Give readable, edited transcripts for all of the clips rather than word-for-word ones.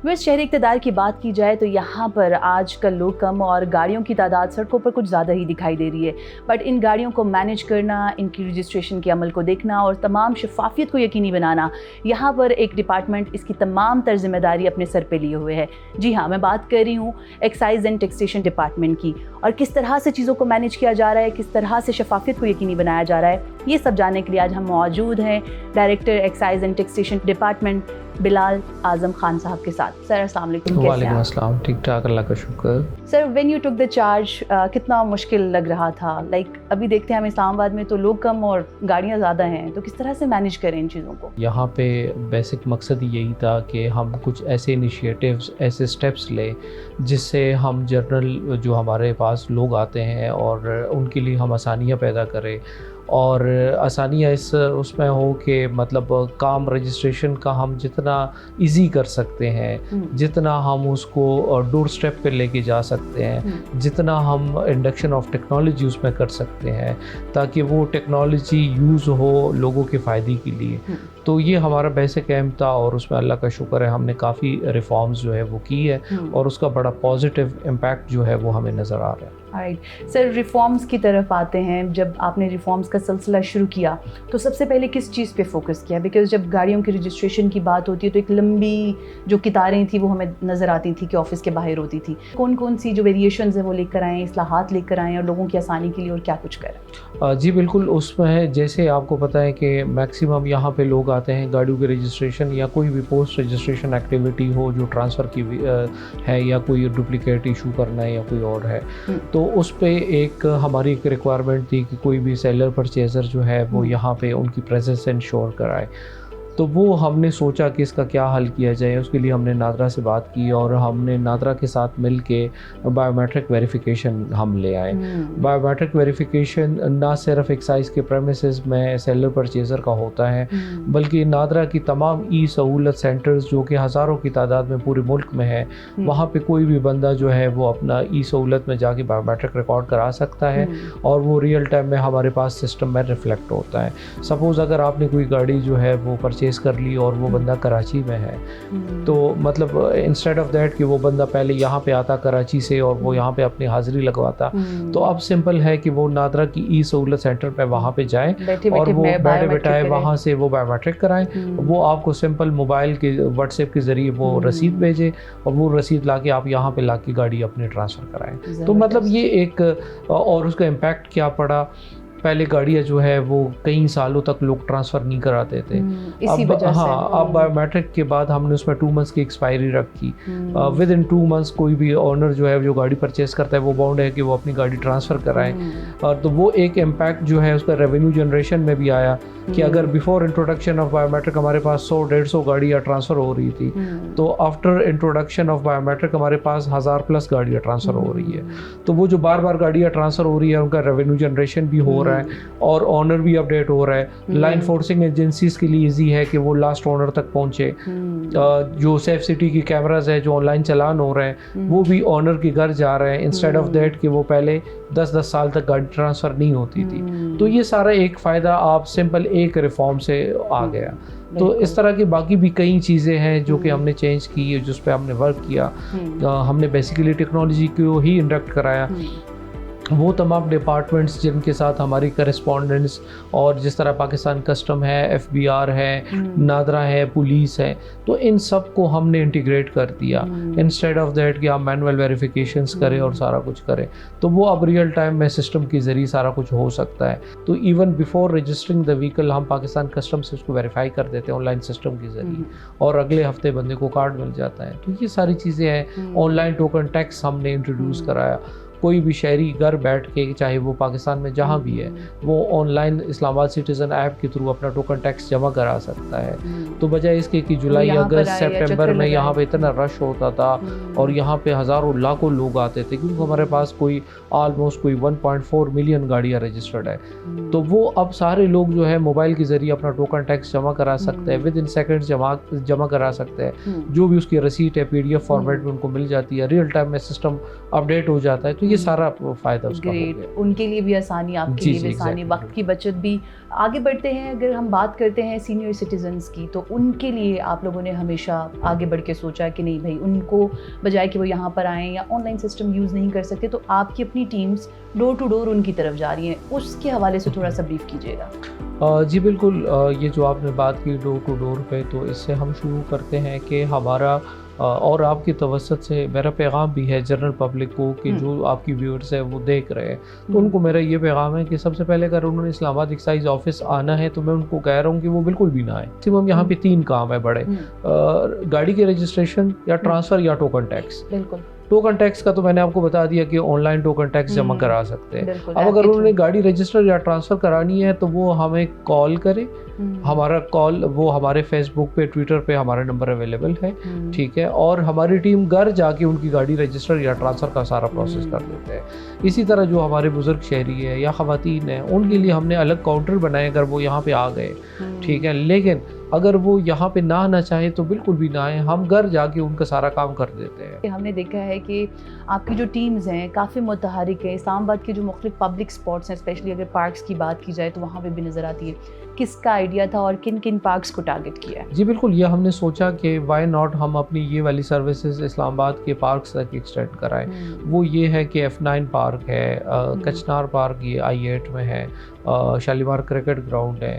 Waste شہری اقتدار کی بات کی جائے تو یہاں پر آج کل لوگ کم اور گاڑیوں کی تعداد سڑکوں پر کچھ زیادہ ہی دکھائی دے رہی ہے، بٹ ان گاڑیوں کو مینیج کرنا، ان کی رجسٹریشن کے عمل کو دیکھنا اور تمام شفافیت کو یقینی بنانا، یہاں پر ایک ڈپارٹمنٹ اس کی تمام تر ذمہ داری اپنے سر پہ لیے ہوئے ہے۔ جی ہاں، میں بات کر رہی ہوں ایکسائز اینڈ ٹیکسیشن ڈپارٹمنٹ کی، اور کس طرح سے چیزوں کو مینیج کیا جا رہا ہے، کس طرح سے شفافیت کو یقینی بنایا جا رہا ہے، یہ سب جاننے کے لیے آج ہم موجود ہیں director excise and taxation department Bilal Azam Khan صاحب کے ساتھ۔ سر السلام علیکم۔ وعلیکم السلام، ٹھیک ٹھاک، اللہ کا شکر۔ Sir when you took the charge کتنا مشکل لگ رہا تھا؟ ابھی دیکھتے ہیں ہم اسلام آباد میں تو لوگ کم اور گاڑیاں زیادہ ہیں، تو کس طرح سے مینیج کریں ان چیزوں کو؟ یہاں پہ بیسک مقصد یہی تھا کہ ہم کچھ ایسے انیشیٹیوز، ایسے اسٹیپس لیں جس سے ہم جنرل جو ہمارے پاس لوگ آتے ہیں اور ان کے لیے ہم آسانیاں پیدا کریں، اور آسانیاں اس میں ہو کہ مطلب کام رجسٹریشن کا ہم جتنا ایزی کر سکتے ہیں، جتنا ہم اس کو ڈور سٹیپ پہ لے کے جا سکتے ہیں، جتنا ہم انڈکشن آف ٹیکنالوجی اس میں کر سکتے ہیں تاکہ وہ ٹیکنالوجی یوز ہو لوگوں کے فائدے کے لیے۔ تو یہ ہمارا بیسک ایم تھا، اور اس میں اللہ کا شکر ہے ہم نے کافی ریفارمز جو ہے وہ کی ہے، اور اس کا بڑا پازیٹیو امپیکٹ جو ہے وہ ہمیں نظر آ رہا ہے۔ سر ریفارمز کی طرف آتے ہیں، جب آپ نے ریفارمز کا سلسلہ شروع کیا تو سب سے پہلے کس چیز پہ فوکس کیا؟ بیکاز جب گاڑیوں کی رجسٹریشن کی بات ہوتی ہے تو ایک لمبی جو قطاریں تھیں وہ ہمیں نظر آتی تھیں کہ آفس کے باہر ہوتی تھی۔ کون کون سی جو ویریشنز ہیں وہ لے کر آئیں، اصلاحات لے کر آئیں اور لوگوں کی آسانی کے لیے اور کیا کچھ کریں؟ جی بالکل، اس میں جیسے آپ کو پتہ ہے کہ میکسیمم یہاں پہ لوگ آتے ہیں گاڑیوں کی رجسٹریشن یا کوئی بھی پوسٹ رجسٹریشن ایکٹیویٹی ہو جو ٹرانسفر کی ہے، یا کوئی ڈپلیکیٹ ایشو کرنا ہے یا کوئی اور ہے، تو اس پہ ایک ہماری ایک ریکوائرمنٹ تھی کہ کوئی بھی سیلر پرچیزر جو ہے وہ یہاں پہ ان کی پریزنس انشور کرائے۔ تو وہ ہم نے سوچا کہ اس کا کیا حل کیا جائے، اس کے لیے ہم نے نادرا سے بات کی، اور ہم نے نادرا کے ساتھ مل کے بایو میٹرک ویریفیکیشن ہم لے آئے۔ بایو میٹرک ویریفیکیشن نہ صرف ایکسائز کے پریمیسز میں سیلر پرچیزر کا ہوتا ہے، بلکہ نادرا کی تمام ای سہولت سینٹرز جو کہ ہزاروں کی تعداد میں پورے ملک میں ہے، وہاں پہ کوئی بھی بندہ جو ہے وہ اپنا ای سہولت میں جا کے بایو میٹرک ریکارڈ کرا سکتا ہے، اور وہ ریئل ٹائم میں ہمارے پاس سسٹم میں ریفلیکٹ ہوتا ہے۔ سپوز اگر آپ نے کوئی گاڑی جو ہے وہ پرچیز کر لی اور وہ بندہ کراچی میں ہے، تو مطلب انسٹیڈ آف دیٹ کہ وہ بندہ پہلے یہاں پہ آتا کراچی سے اور وہ یہاں پہ اپنی حاضری لگواتا، تو اب سمپل ہے کہ وہ نادرا کی ای سہولت سینٹر پہ وہاں پہ جائیں اور وہ بیٹھے بیٹھائے وہاں سے وہ بایو میٹرک کرائیں۔ وہ آپ کو سمپل موبائل کے واٹس ایپ کے ذریعے وہ رسید بھیجے، اور وہ رسید لا کے آپ یہاں پہ لا کے گاڑی اپنے ٹرانسفر کرائیں۔ تو مطلب یہ ایک، اور اس کا امپیکٹ کیا پڑا، پہلے گاڑیاں جو ہے وہ کئی سالوں تک لوگ ٹرانسفر نہیں کراتے تھے، اب بایو میٹرک کے بعد ہم نے اس میں 2 months کی ایکسپائری رکھی۔ ود ان 2 months کوئی بھی آنر جو ہے جو گاڑی پرچیز کرتا ہے وہ باؤنڈ ہے کہ وہ اپنی گاڑی ٹرانسفر کرائے، اور تو وہ ایک امپیکٹ جو ہے اس کا ریونیو جنریشن میں بھی آیا کہ اگر before introduction of biometric ہمارے پاس 100-150 گاڑیاں ٹرانسفر ہو رہی تھی، تو after introduction of biometric ہمارے پاس 1000+ گاڑیاں ٹرانسفر ہو رہی ہے۔ تو وہ جو بار بار گاڑیاں ٹرانسفر ہو رہی ہے ان کا ریونیو جنریشن بھی ہو رہا ہے اور آنر بھی اپڈیٹ ہو رہا ہے۔ لائن فورسنگ ایجنسیز کے لیے ایزی ہے کہ وہ لاسٹ آنر تک پہنچے۔ جو سیف سٹی کی کیمراز ہے جو آن لائن چلان ہو رہے ہیں وہ بھی آنر کے گھر جا رہے ہیں، انسٹیڈ آف دیٹ کہ وہ پہلے 10 سال تک گاڑی ٹرانسفر نہیں ہوتی تھی۔ تو یہ سارا ایک فائدہ آپ سمپل ایک ریفارم سے آ گیا۔ تو اس طرح کی باقی بھی کئی چیزیں ہیں جو کہ ہم نے چینج کی، جس پہ ہم نے ورک کیا۔ ہم نے بیسیکلی ٹیکنالوجی کو ہی انڈکٹ کرایا۔ وہ تمام ڈپارٹمنٹس جن کے ساتھ ہماری کرسپونڈنس، اور جس طرح پاکستان کسٹم ہے، FBR ہے، نادرا ہے، پولیس ہے، تو ان سب کو ہم نے انٹیگریٹ کر دیا، انسٹیڈ آف دیٹ کہ آپ مینول ویریفیکیشنس کریں اور سارا کچھ کریں۔ تو وہ اب ریئل ٹائم میں سسٹم کے ذریعے سارا کچھ ہو سکتا ہے۔ تو ایون بیفور رجسٹرنگ دا وہیکل ہم پاکستان کسٹم سے اس کو ویریفائی کر دیتے ہیں آن لائن سسٹم کے ذریعے، اور اگلے ہفتے بندے کو کارڈ مل جاتا ہے۔ تو یہ ساری چیزیں ہیں۔ آن لائن ٹوکن ٹیکس ہم نے انٹروڈیوس کرایا۔ کوئی بھی شہری گھر بیٹھ کے، چاہے وہ پاکستان میں جہاں بھی ہے، وہ آن لائن اسلام آباد سٹیزن ایپ کے تھرو اپنا ٹوکن ٹیکس جمع کرا سکتا ہے۔ تو بجائے اس کے کہ جولائی، اگست، سپٹمبر میں یہاں پہ اتنا رش ہوتا تھا اور یہاں پہ ہزاروں لاکھوں لوگ آتے تھے، کیونکہ ہمارے پاس کوئی آلموسٹ 1.4 ملین گاڑیاں رجسٹرڈ ہے، تو وہ اب سارے لوگ جو ہے موبائل کے ذریعے اپنا ٹوکن ٹیکس جمع کرا سکتے ہیں، ود ان سیکنڈ جمع کرا سکتے ہیں۔ جو بھی اس کی رسیٹ ہے PDF فارمیٹ میں ان کو مل جاتی ہے، ریئل ٹائم میں سسٹم اپڈیٹ ہو جاتا ہے۔ تو یہ سارا فائدہ اس کا ہو گریٹ، گیا. ان کے لیے بھی آسانی، آپ کے جی لیے بھی جی آسانی، exactly. وقت کی بچت بھی. آگے بڑھتے ہیں، اگر ہم بات کرتے ہیں سینئر سٹیزنس کی، تو ان کے لیے آپ لوگوں نے ہمیشہ آگے بڑھ کے سوچا کہ نہیں بھائی، ان کو بجائے کہ وہ یہاں پر آئیں یا آن لائن سسٹم یوز نہیں کر سکتے، تو آپ کی اپنی ٹیمز ڈور ٹو ڈور ان کی طرف جا رہی ہیں، اس کے حوالے سے تھوڑا سا بریف کیجیے گا. جی بالکل، یہ جو آپ نے بات کی ڈور ٹو ڈور پہ، تو اس سے ہم شروع کرتے ہیں کہ ہمارا اور آپ کی توسط سے میرا پیغام بھی ہے جنرل پبلک کو کہ جو آپ کی ویورز ہیں وہ دیکھ رہے ہیں، تو ان کو میرا یہ پیغام ہے کہ سب سے پہلے اگر انہوں نے اسلام آباد ایکسائز آفس آنا ہے تو میں ان کو کہہ رہا ہوں کہ وہ بالکل بھی نہ آئیں. میکسیمم یہاں پہ 3 کام ہے بڑے، گاڑی کے رجسٹریشن یا ٹرانسفر یا ٹوکن ٹیکس. بالکل. ٹوکن ٹیکس کا تو میں نے آپ کو بتا دیا کہ آن لائن ٹوکن ٹیکس جمع کرا سکتے ہیں. بالکل. اب اگر انہوں نے گاڑی رجسٹر یا ٹرانسفر کرانی ہے تو وہ ہمیں کال کرے. ہمارا کال، وہ ہمارے فیس بک پہ، ٹویٹر پہ ہمارا نمبر اویلیبل ہے، ٹھیک ہے، اور ہماری ٹیم گھر جا کے ان کی گاڑی رجسٹر یا ٹرانسفر کا سارا پروسیس کر دیتے ہیں. اسی طرح جو ہمارے بزرگ شہری ہیں یا خواتین ہیں، ان کے لیے ہم نے الگ کاؤنٹر بنائے اگر وہ یہاں پہ آ گئے، ٹھیک ہے. لیکن اگر وہ یہاں پہ نہ آنا چاہے تو بالکل بھی نہ آئیں، ہم گھر جا کے ان کا سارا کام کر دیتے ہیں. ہم نے دیکھا ہے کہ آپ کی جو ٹیمز ہیں کافی متحرک ہیں. اسلام آباد کے جو مختلف پبلک اسپاٹس ہیں، اسپیشلی اگر پارکس کی بات کی جائے تو وہاں پہ بھی نظر آتی ہے. کس کا آئیڈیا تھا اور کن کن پارکس کو ٹارگٹ کیا ہے؟ جی بالکل، یہ ہم نے سوچا کہ وائی ناٹ ہم اپنی یہ والی سروسز اسلام آباد کے پارکس تک ایکسٹینڈ کرائیں. وہ یہ ہے کہ F9 پارک ہے، کچنار پارک یہ I8 میں ہے، شالیمار کرکٹ گراؤنڈ ہے،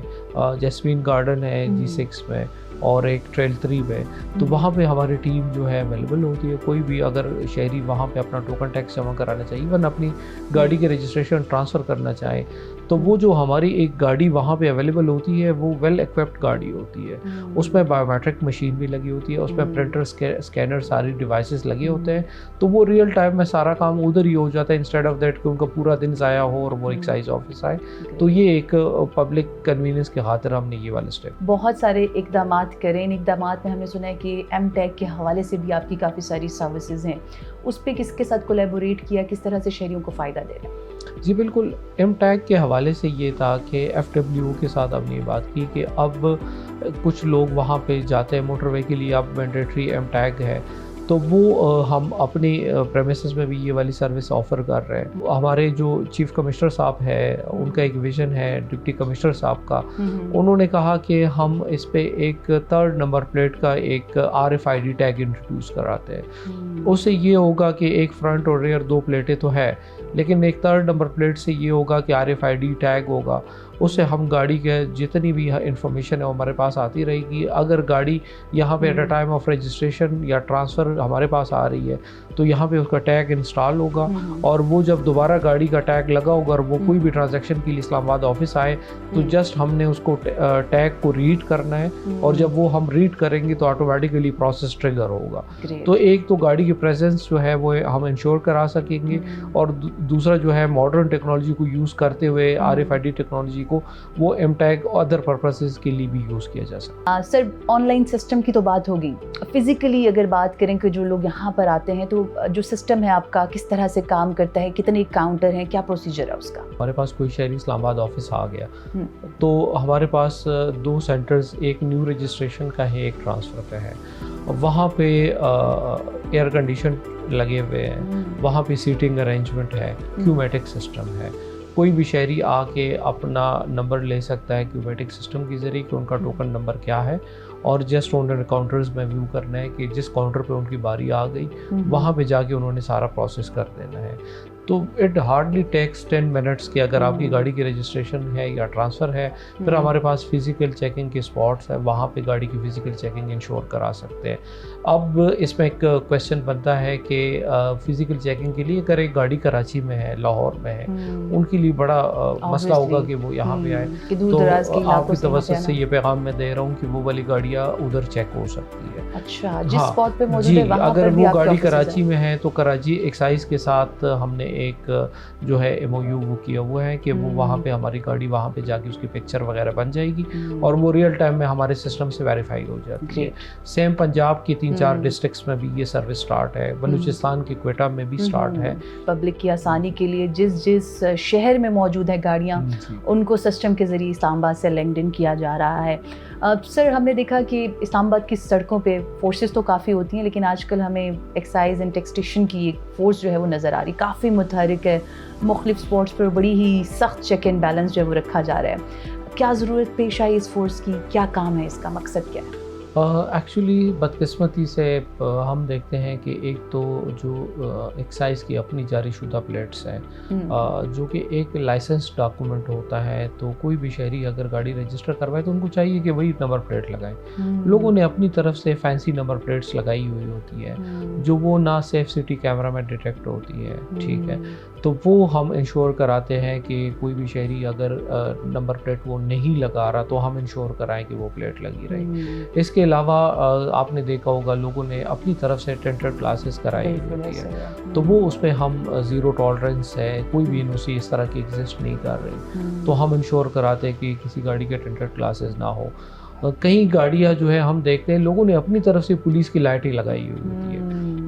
جیسمین گارڈن ہے G6 میں، اور ایک ٹریل 3 میں. تو وہاں پہ ہماری ٹیم جو ہے اویلیبل ہوتی ہے. کوئی بھی اگر شہری وہاں پہ اپنا ٹوکن ٹیکس جمع کرانا چاہیے، ایون اپنی گاڑی کے رجسٹریشن ٹرانسفر کرنا چاہے، تو وہ جو ہماری ایک گاڑی وہاں پہ اویلیبل ہوتی ہے وہ ویل ایکوپڈ گاڑی ہوتی ہے. اس میں بایو میٹرک مشین بھی لگی ہوتی ہے، اس میں پرنٹر، اسکینر، ساری ڈیوائسز لگے ہوتے ہیں. تو وہ ریئل ٹائم میں سارا کام ادھر ہی ہو جاتا ہے، انسٹیڈ آف دیٹ کہ ان کا پورا دن ضائع ہو اور وہ ایکسائز آفس آئے. تو یہ ایک پبلک کنوینئنس کی خاطر ہم نے یہ والا اسٹیپ. بہت سارے اقدامات کریں. ان اقدامات میں ہم نے سنا ہے کہ ایم ٹیک کے حوالے سے بھی آپ کی کافی ساری سروسز ہیں. اس پہ کس کے ساتھ کولیبوریٹ کیا، کس طرح سے شہریوں کو فائدہ دے رہے ہیں؟ جی بالکل، ایم ٹیگ کے حوالے سے یہ تھا کہ FWO کے ساتھ ہم نے یہ بات کی کہ اب کچھ لوگ وہاں پہ جاتے ہیں موٹر وے کے لیے، اب مینڈیٹری ایم ٹیگ ہے، تو وہ ہم اپنی پریمیسز میں بھی یہ والی سروس آفر کر رہے ہیں. ہمارے جو چیف کمشنر صاحب ہے، ان کا ایک ویژن ہے ڈپٹی کمشنر صاحب کا. انہوں نے کہا کہ ہم اس پہ ایک 3rd نمبر پلیٹ کا ایک RFID ٹیگ انٹروڈیوس کراتے ہیں. اس سے یہ ہوگا کہ ایک فرنٹ اور ریئر 2 پلیٹیں تو ہے، لیکن ایک 3rd نمبر پلیٹ سے یہ ہوگا کہ RFID ٹیگ ہوگا. اس سے ہم گاڑی کے جتنی بھی انفارمیشن ہے وہ ہمارے پاس آتی رہے گی. اگر گاڑی یہاں پہ at a time of registration یا ٹرانسفر ہمارے پاس آ رہی ہے تو یہاں پہ اس کا ٹیگ انسٹال ہوگا، اور وہ جب دوبارہ گاڑی کا ٹیگ لگا ہوگا اور وہ کوئی بھی ٹرانزیکشن کے لیے اسلام آباد آفس آئے تو جسٹ ہم نے اس کو ٹیگ کو ریڈ کرنا ہے، اور جب وہ ہم ریڈ کریں گے تو آٹومیٹیکلی پروسیس ٹریگر ہوگا. تو ایک تو گاڑی کی پریزنس جو ہے وہ ہم انشور کرا سکیں گے، اور دوسرا جو ہے ماڈرن ٹیکنالوجی کو یوز کرتے ہوئے RFID ٹیکنالوجی کو وہ ایم ٹیگ ادر پرپسز کے لیے بھی یوز کیا جا سکتا ہے. سر، آن لائن سسٹم کی تو بات ہوگی، فزیکلی اگر بات کریں کہ جو لوگ یہاں پر آتے ہیں تو جو سسٹم ہے آپ کا کس طرح سے کام کرتا ہے، کتنے کاؤنٹر ہیں، کیا پروسیجر ہے اس کا؟ ہمارے پاس کوئی شہری اسلام آباد آفس آ گیا تو ہمارے پاس 2 سینٹرز، ایک نیو رجسٹریشن کا ہے، ایک ٹرانسفر کا ہے. وہاں پہ ایئر کنڈیشن لگے ہوئے ہیں، وہاں پہ سیٹنگ ارینجمنٹ ہے، کیومیٹک سسٹم ہے. کوئی بھی شہری آ کے اپنا نمبر لے سکتا ہے کیومیٹک سسٹم کے ذریعے کہ ان کا ٹوکن نمبر کیا ہے، اور جسٹ ان کاؤنٹرز میں ویو کرنا ہے کہ جس کاؤنٹر پہ ان کی باری آ گئی وہاں پہ جا کے انہوں نے سارا پروسیس کر دینا ہے. تو اٹ ہارڈلی ٹیکس 10 منٹس کہ اگر آپ کی گاڑی کی رجسٹریشن ہے یا ٹرانسفر ہے، پھر ہمارے پاس فزیکل چیکنگ کے اسپاٹس ہے، وہاں پہ گاڑی کی فزیکل چیکنگ انشور کرا سکتے ہیں. اب اس میں ایک کویشچن بنتا ہے کہ فزیکل چیکنگ کے لیے اگر ایک گاڑی کراچی میں ہے، لاہور میں ہے، ان کے لیے بڑا مسئلہ ہوگا کہ وہ یہاں پہ آئے. تو آپ کی توسط سے یہ پیغام میں دے رہا ہوں کہ وہ والی گاڑیاں ادھر چیک ہو سکتی ہے. اچھا، جس اسپاٹ پہ موجود ہے وہاں پر بھی اگر آپ وہ کے گاڑی آفسز کراچی میں ہے تو کراچی ایکسائز کے ساتھ ہم نے ایک جو ہے MOU وہ کیا ہوا ہے کہ وہ وہاں پہ ہماری گاڑی وہاں پہ جا کے اس کی پکچر وغیرہ بن جائے گی، اور وہ ریئل ٹائم میں ہمارے سسٹم سے ویریفائی ہو جاتی ہے. سیم پنجاب کی 3-4 ڈسٹرکٹس میں بھی یہ سروس سٹارٹ ہے، بلوچستان کی کوئٹہ میں بھی سٹارٹ ہے. پبلک کی آسانی کے لیے جس شہر میں موجود ہے گاڑیاں ان کو سسٹم کے ذریعے اسلام آباد سے لنکڈ ان کیا جا رہا ہے. سر، ہم نے دیکھا کہ اسلام آباد کی سڑکوں پہ فورسز تو کافی ہوتی ہیں لیکن آج کل ہمیں ایکسائز اینڈ ٹیکسٹیشن کی ایک فورس جو ہے وہ نظر آ رہی، کافی متحرک ہے، مختلف اسپاٹس پر بڑی ہی سخت چیک اینڈ بیلنس جو ہے وہ رکھا جا رہا ہے. کیا ضرورت پیش آئی اس فورس کی، کیا کام ہے اس کا، مقصد کیا ہے؟ ایکچولی بدقسمتی سے ہم دیکھتے ہیں کہ ایک تو جو ایکسائز کی اپنی جاری شدہ پلیٹس ہیں جو کہ ایک لائسنس ڈاکومنٹ ہوتا ہے، تو کوئی بھی شہری اگر گاڑی رجسٹر کروائے تو ان کو چاہیے کہ وہی نمبر پلیٹ لگائیں. لوگوں نے اپنی طرف سے فینسی نمبر پلیٹس لگائی ہوئی ہوتی ہے جو وہ نہ سیف سٹی کیمرہ میں ڈیٹیکٹ ہوتی ہے. ٹھیک ہے، تو وہ ہم انشور کراتے ہیں کہ کوئی بھی شہری اگر نمبر پلیٹ وہ نہیں لگا رہا تو ہم انشور کرائیں کہ وہ پلیٹ لگی رہے. اس کے علاوہ آپ نے دیکھا ہوگا لوگوں نے اپنی طرف سے ٹینٹڈ کلاسز کرائی ہوتی ہے، تو وہ اس پہ ہم زیرو ٹالرنس ہے، کوئی بھی NOC اس طرح کی ایگزسٹ نہیں کر رہی، تو ہم انشور کراتے ہیں کہ کسی گاڑی کے ٹینٹڈ کلاسز نہ ہو. کئی گاڑیاں جو ہے ہم دیکھتے ہیں لوگوں نے اپنی طرف سے پولیس کی لائٹیں لگائی ہوئی ہوتی ہے،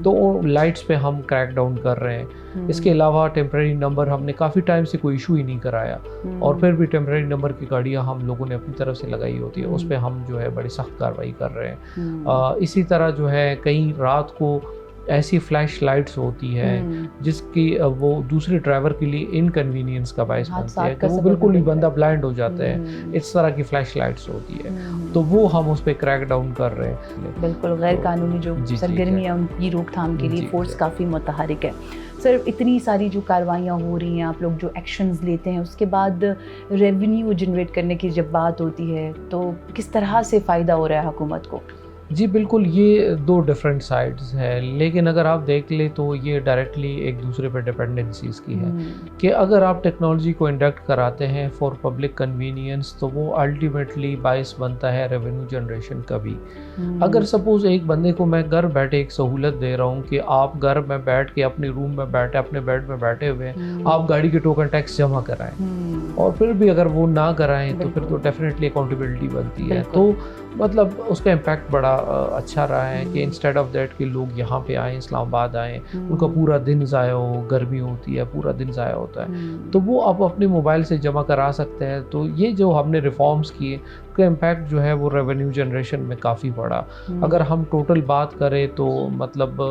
تو لائٹس پہ ہم کریک ڈاؤن کر رہے ہیں. اس کے علاوہ ٹیمپریری نمبر ہم نے کافی ٹائم سے کوئی ایشو ہی نہیں کرایا، اور پھر بھی ٹیمپریری نمبر کی گاڑیاں ہم لوگوں نے اپنی طرف سے لگائی ہوتی ہے، اس پہ ہم جو ہے بڑی سخت کارروائی کر رہے ہیں. اسی طرح جو ہے کئی رات کو ایسی فلیش لائٹس ہوتی ہے جس کی وہ دوسرے ڈرائیور کے لیے انکنوینئنس کا باعث بنتی ہے کہ وہ بالکل ہی بندہ بلائنڈ ہو جاتا ہے. اس طرح کی فلیش لائٹس ہوتی ہے، تو وہ ہم اس پہ کریک ڈاؤن کر رہے ہیں. بالکل غیر قانونی جو سرگرمیاں ان کی روک تھام کے لیے فورس کافی متحرک ہے. سر، اتنی ساری جو کاروائیاں ہو رہی ہیں، آپ لوگ جو ایکشنز لیتے ہیں، اس کے بعد ریونیو جنریٹ کرنے کی جب بات ہوتی ہے تو کس طرح سے فائدہ ہو رہا ہے حکومت کو؟ جی بالکل، یہ دو ڈیفرنٹ سائڈز ہیں، لیکن اگر آپ دیکھ لیں تو یہ ڈائریکٹلی ایک دوسرے پہ ڈپینڈنسیز کی ہے کہ اگر آپ ٹیکنالوجی کو انڈکٹ کراتے ہیں فار پبلک کنوینئنس تو وہ الٹیمیٹلی باعث بنتا ہے ریونیو جنریشن کا بھی. اگر سپوز ایک بندے کو میں گھر بیٹھے ایک سہولت دے رہا ہوں کہ آپ گھر میں بیٹھ کے اپنے روم میں بیٹھے اپنے بیڈ میں بیٹھے ہوئے آپ گاڑی کے ٹوکن ٹیکس جمع کرائیں، اور پھر بھی اگر وہ نہ کرائیں تو پھر تو ڈیفینیٹلی اکاؤنٹیبلٹی بنتی ہے. تو مطلب اس کا امپیکٹ بڑا اچھا رہا ہے کہ انسٹیڈ آف دیٹ کہ لوگ یہاں پہ آئیں، اسلام آباد آئیں، ان کا پورا دن ضائع ہو، گرمی ہوتی ہے، پورا دن ضائع ہوتا ہے، تو وہ آپ اپنے موبائل سے جمع کرا سکتے ہیں. تو یہ جو ہم نے ریفارمز کیے کا امپیکٹ جو ہے وہ ریونیو جنریشن میں کافی بڑا. اگر ہم ٹوٹل بات کریں تو مطلب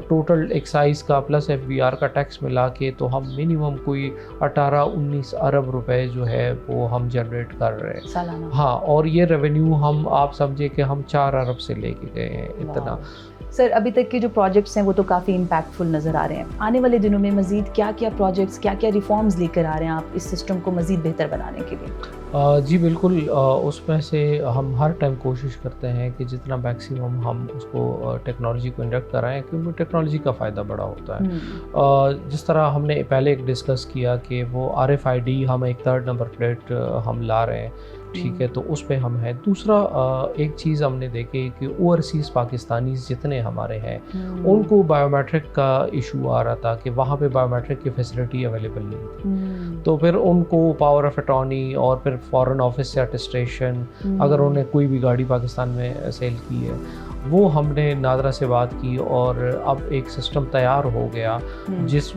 ٹوٹل ایکسائز کا پلس FBR کا ٹیکس ملا کے تو ہم منیمم کوئی 18-19 ارب روپے جو ہے وہ ہم جنریٹ کر رہے ہیں سالانہ. ہاں، اور یہ ریونیو ہم آپ سمجھے کہ ہم 4 ارب سے لے کے گئے ہیں اتنا. سر، ابھی تک کے جو پروجیکٹس ہیں وہ تو کافی امپیکٹفل نظر آ رہے ہیں. آنے والے دنوں میں مزید کیا کیا پروجیکٹس، کیا کیا ریفارمز لے کر آ رہے ہیں آپ اس سسٹم کو مزید بہتر بنانے کے لیے؟ جی بالکل، اس میں سے ہم ہر ٹائم کوشش کرتے ہیں کہ جتنا میکسیمم ہم اس کو ٹیکنالوجی کو انڈکٹ کرائیں کیونکہ ٹیکنالوجی کا فائدہ بڑا ہوتا ہے. جس طرح ہم نے پہلے ایک ڈسکس کیا کہ وہ RFID ہم ایک 3rd نمبر پلیٹ ہم لا رہے ہیں، ٹھیک ہے، تو اس پہ ہم ہیں. دوسرا ایک چیز ہم نے دیکھی کہ اوورسیز پاکستانیز جتنے ہمارے ہیں ان کو بایو میٹرک کا ایشو آ رہا تھا کہ وہاں پہ بایو میٹرک کی فیسلٹی اویلیبل نہیں تھی، تو پھر ان کو پاور آف اٹارنی اور پھر فارن آفس سے اٹیسٹیشن اگر انہوں نے کوئی بھی گاڑی پاکستان میں سیل کی ہے وہ ہم نے نادرا سے بات کی، اور اب ایک سسٹم تیار ہو گیا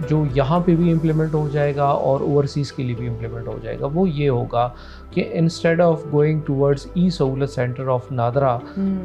جو یہاں پہ بھی امپلیمنٹ ہو جائے گا اور اوورسیز کے لیے بھی امپلیمنٹ ہو جائے گا. وہ یہ ہوگا کہ انسٹیڈ آف گوئنگ ٹورڈز سہولت سینٹر آف نادرا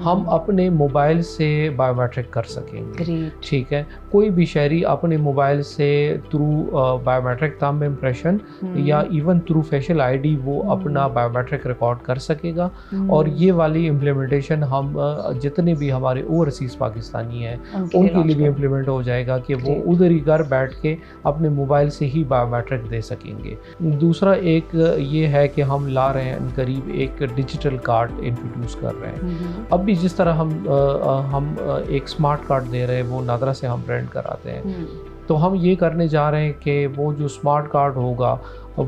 ہم اپنے موبائل سے بایو میٹرک کر سکیں گے. ٹھیک ہے، کوئی بھی شہری اپنے موبائل سے through biometric thumb impression یا ایون تھرو فیشل ID وہ اپنا بایو میٹرک ریکارڈ کر سکے گا. اور یہ والی امپلیمنٹیشن ہم جتنے بھی ہمارے اوورسیز پاکستانی ہیں ان کے لیے بھی امپلیمنٹ ہو جائے گا کہ وہ ادھر ہی گھر بیٹھ کے اپنے موبائل سے ہی بایو میٹرک دے سکیں گے. دوسرا ایک یہ ہے کہ ہم لا رہے ہیں قریب ایک ڈیجیٹل کارڈ انٹروڈیوس کر رہے ہیں. اب بھی جس طرح ہم ایک اسمارٹ کارڈ دے رہے ہیں وہ نادرا سے ہم پرنٹ کراتے ہیں، تو ہم یہ کرنے جا رہے ہیں کہ وہ جو اسمارٹ کارڈ ہوگا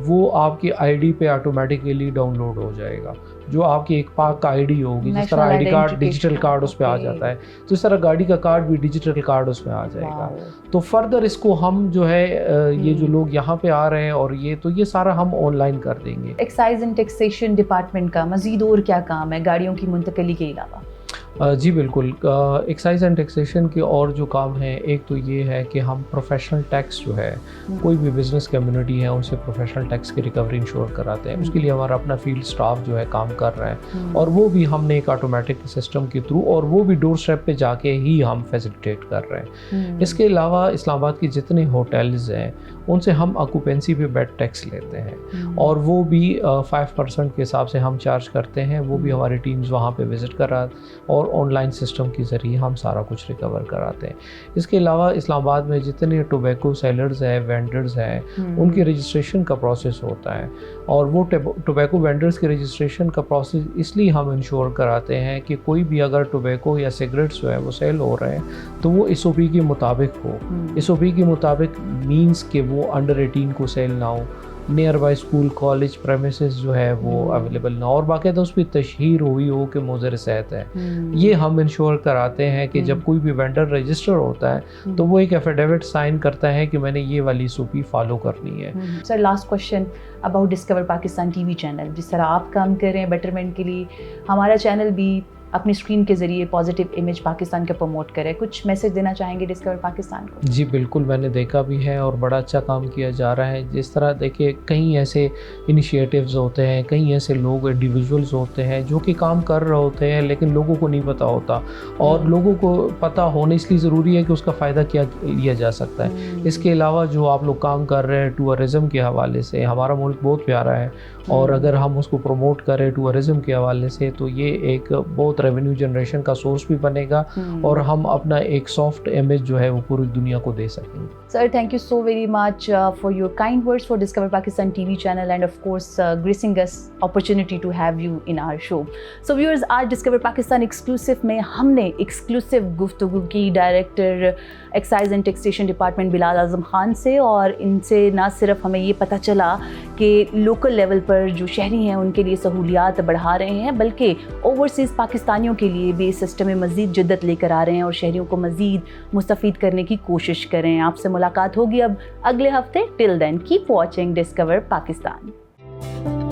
وہ آپ کی ID پہ آٹومیٹیکلی ڈاؤن لوڈ ہو جائے گا، جو آپ کی ایک پاک کا ID ہوگی. جس طرح ID کارڈ ڈیجیٹل کارڈ اس پہ آ جاتا ہے تو اس طرح گاڑی کا کارڈ بھی ڈیجیٹل کارڈ اس میں آ جائے گا. تو فردر اس کو ہم جو ہے یہ جو لوگ یہاں پہ آ رہے ہیں اور یہ سارا ہم آن لائن کر دیں گے. ایکسائز اینڈ ٹیکسیشن ڈپارٹمنٹ کا مزید اور کیا کام ہے گاڑیوں کی منتقلی کے علاوہ؟ جی بالکل. ایکسائز اینڈ ٹیکسیشن کے اور جو کام ہیں، ایک تو یہ ہے کہ ہم پروفیشنل ٹیکس جو ہے کوئی بھی بزنس کمیونٹی ہے ان سے پروفیشنل ٹیکس کی ریکوری انشور کراتے ہیں. اس کے لیے ہمارا اپنا فیلڈ سٹاف جو ہے کام کر رہا ہے، اور وہ بھی ہم نے ایک آٹومیٹک سسٹم کے تھرو، اور وہ بھی ڈور اسٹیپ پہ جا کے ہی ہم فیسیلیٹیٹ کر رہے ہیں. اس کے علاوہ اسلام آباد کی جتنے ہوٹلز ہیں ان سے ہم آکوپینسی پہ بیڈ ٹیکس لیتے ہیں، اور وہ بھی 5% کے حساب سے ہم چارج کرتے ہیں. وہ بھی ہماری ٹیمز وہاں پہ وزٹ کرا اور آن لائن سسٹم کے ذریعے ہم سارا کچھ ریکور کراتے ہیں. اس کے علاوہ اسلام آباد میں جتنے ٹوبیکو سیلرز ہیں، وینڈرز ہیں، ان کی رجسٹریشن کا پروسیس ہوتا ہے، اور وہ ٹوبیکو وینڈرز کے رجسٹریشن کا پروسیس اس لیے ہم انشور کراتے ہیں کہ کوئی بھی اگر ٹوبیکو یا سگریٹس جو ہے وہ سیل ہو رہے ہیں تو وہ ایس او پی کے مطابق ہو. ایس او پی کے مطابق مینس کہ وہ انڈر 18 کو سیل نہ ہو، nearby school college premises جو ہے وہ اویلیبل نہ ہو، اور باقاعدہ اس پہ تشہیر ہوئی ہو کہ مضر صحت ہے. یہ ہم انشور کراتے ہیں کہ جب کوئی بھی وینڈر رجسٹر ہوتا ہے تو وہ ایک ایفیڈیوٹ سائن کرتا ہے کہ میں نے یہ والی ایس او پی فالو کرنی ہے. Sir last question about discover Pakistan T V channel. جس طرح آپ کام کر رہے ہیں بیٹرمنٹ کے لیے، ہمارا چینل بھی اپنی اسکرین کے ذریعے پازیٹیو امیج پاکستان کا پروموٹ کرے. کچھ میسج دینا چاہیں گے ڈسکور پاکستان کو؟ جی بالکل، میں نے دیکھا بھی ہے اور بڑا اچھا کام کیا جا رہا ہے. جس طرح دیکھیے کئی ایسے انیشیٹیوز ہوتے ہیں، کئی ایسے لوگ انڈیویژولز ہوتے ہیں جو کہ کام کر رہے ہوتے ہیں لیکن لوگوں کو نہیں پتہ ہوتا، اور لوگوں کو پتہ ہونے اس لیے ضروری ہے کہ اس کا فائدہ کیا لیا جا سکتا ہے. اس کے علاوہ جو آپ لوگ کام کر رہے ہیں ٹورزم کے حوالے سے، ہمارا ملک بہت پیارا ہے، اور اگر ہم اس کو پروموٹ کریں ٹورزم کے حوالے سے تو یہ ایک بہت ریونیو جنریشن کا سورس بھی بنے گا، اور ہم اپنا ایک سافٹ امیج جو ہے وہ پوری دنیا کو دے سکیں گے. Sir thank you so very much for your kind words for discover Pakistan T V channel and of course gracing اس opportunity to have you in our show. So viewers, آج ڈسکور پاکستان ایکسکلوسیو میں ہم نے ایکسکلوسیو گفتگو کی director excise and taxation department Bilal Azam Khan سے، اور ان سے نہ صرف ہمیں یہ پتہ چلا کہ لوکل لیول پر جو شہری ہیں ان کے لیے سہولیات بڑھا رہے ہیں، بلکہ اوورسیز پاکستانیوں کے لیے بھی اس سسٹم میں مزید جدت لے کر آ رہے ہیں اور شہریوں کو مزید مستفید کرنے کی کوشش کریں. آپ سے ملاقات ہوگی اب اگلے ہفتے. Till then keep watching discover Pakistan.